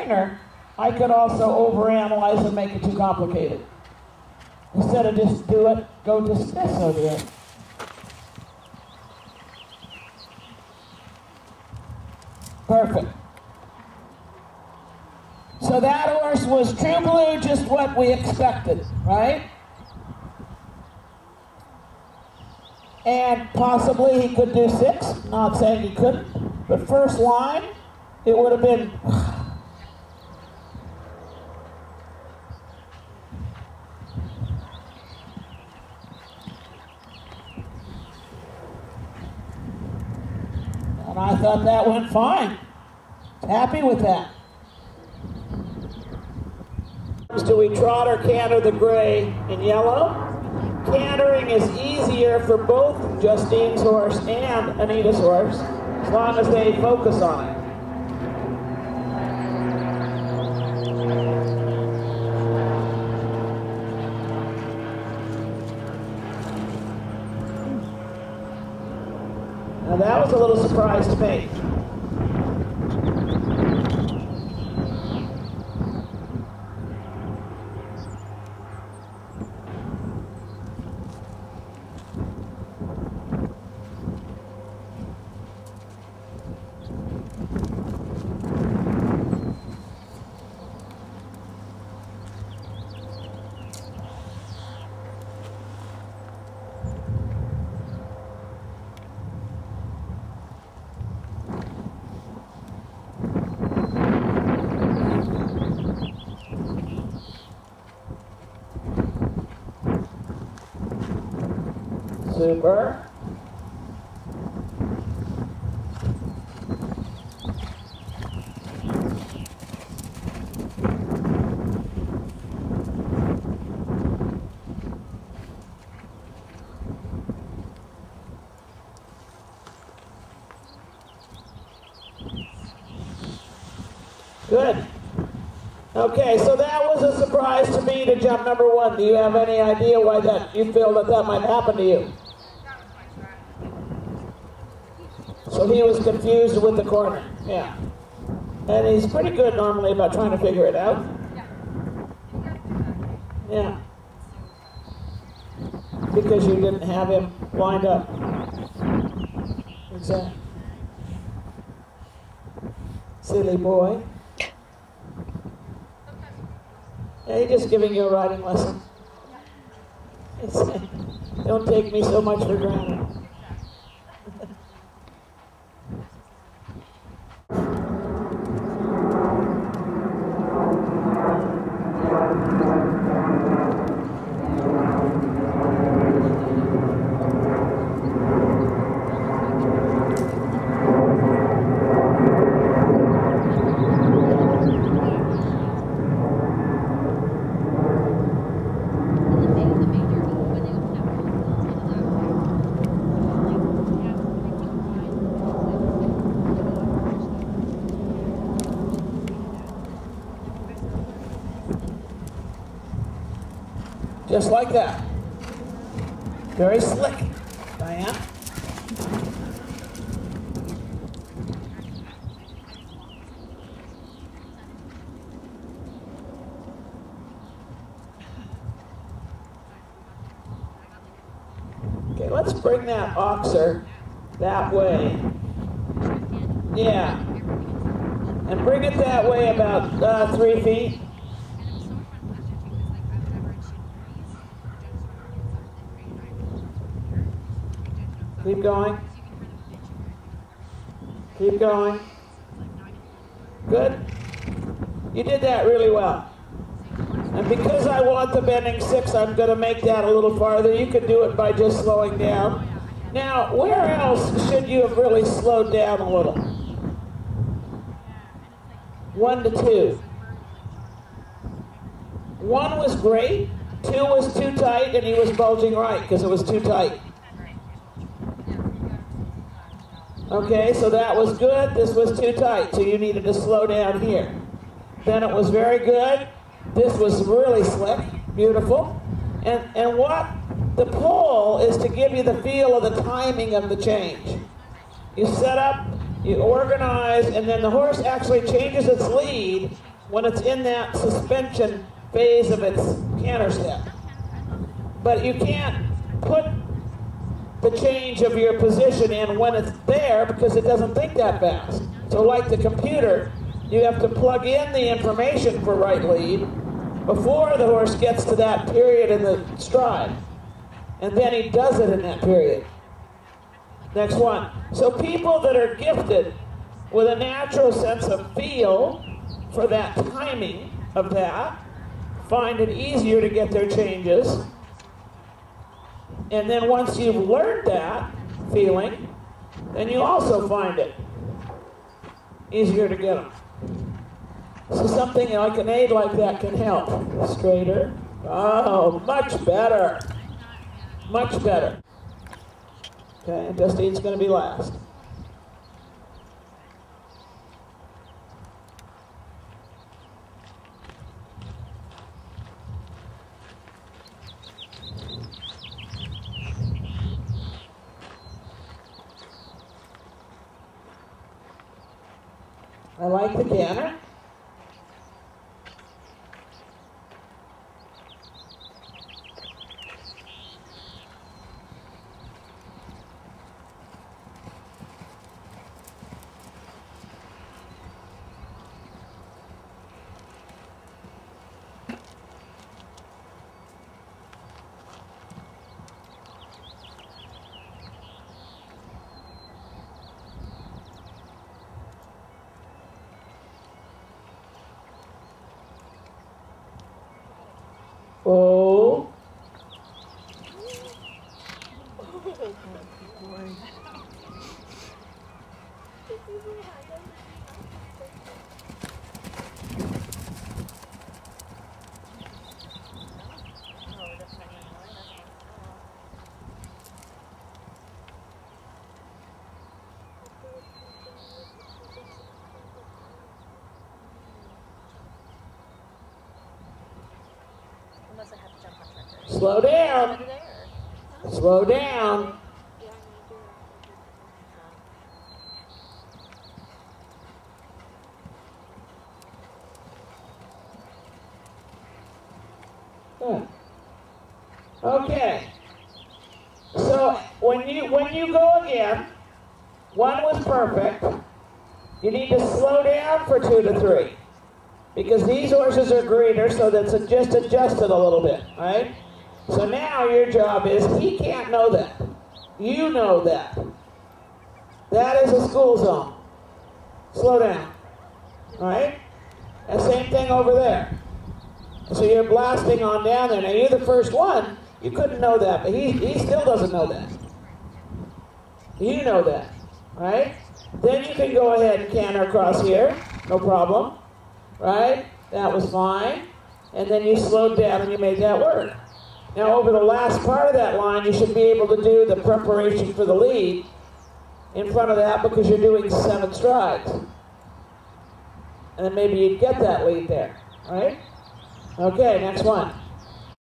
trainer, I could also overanalyze and make it too complicated. Instead of just do it, go dismiss over there. Perfect. So that horse was True Blue, just what we expected, right? And possibly he could do 6, not saying he couldn't, but first line, it would have been... And I thought that went fine. Happy with that. Do we trot or canter the gray in yellow? Cantering is easier for both Justine's horse and Anita's horse, as long as they focus on it. Now that was a little surprise to me. Super. Good. Okay, so that was a surprise to me to jump number 1. Do you have any idea why that you feel that might happen to you? So he was confused with the corner. Yeah. And he's pretty good normally about trying to figure it out. Yeah. Because you didn't have him lined up. Exactly. Silly boy. Yeah, he's just giving you a riding lesson. Don't take me so much for granted. Just like that. Very slick, Dianne. Okay, let's bring that oxer that way. Yeah. And bring it that way about 3 feet. Keep going. Keep going. Good. You did that really well. And because I want the bending 6, I'm going to make that a little farther. You could do it by just slowing down. Now, where else should you have really slowed down a little? 1 to 2. 1 was great. 2 was too tight, and he was bulging right because it was too tight. Okay, so that was good. This was too tight, so you needed to slow down here. Then it was very good. This was really slick, beautiful. And what the pull is to give you the feel of the timing of the change. You set up, you organize, and then the horse actually changes its lead when it's in that suspension phase of its canter step. But you can't put the change of your position in when it's there because it doesn't think that fast. So like the computer, you have to plug in the information for right lead before the horse gets to that period in the stride. And then he does it in that period. Next one. So people that are gifted with a natural sense of feel for that timing of that find it easier to get their changes. And then once you've learned that feeling, then you also find it easier to get them. So something like an aid like that can help. Straighter. Oh, much better. Much better. Okay, and Justine's going to be last. I like the canter. Oh. Slow down. Slow down. Good. Okay. So when you go again, one was perfect. You need to slow down for 2 to 3. Because these horses are greener, so that's just adjusted a little bit, right? So now your job is, he can't know that. You know that. That is a school zone. Slow down, right? And same thing over there. So you're blasting on down there. Now you're the first one. You couldn't know that, but he still doesn't know that. You know that, right? Then you can go ahead and canter across here, no problem. Right? That was fine. And then you slowed down and you made that work. Now over the last part of that line, you should be able to do the preparation for the lead in front of that because you're doing 7 strides. And then maybe you'd get that lead there. Right? Okay, next one.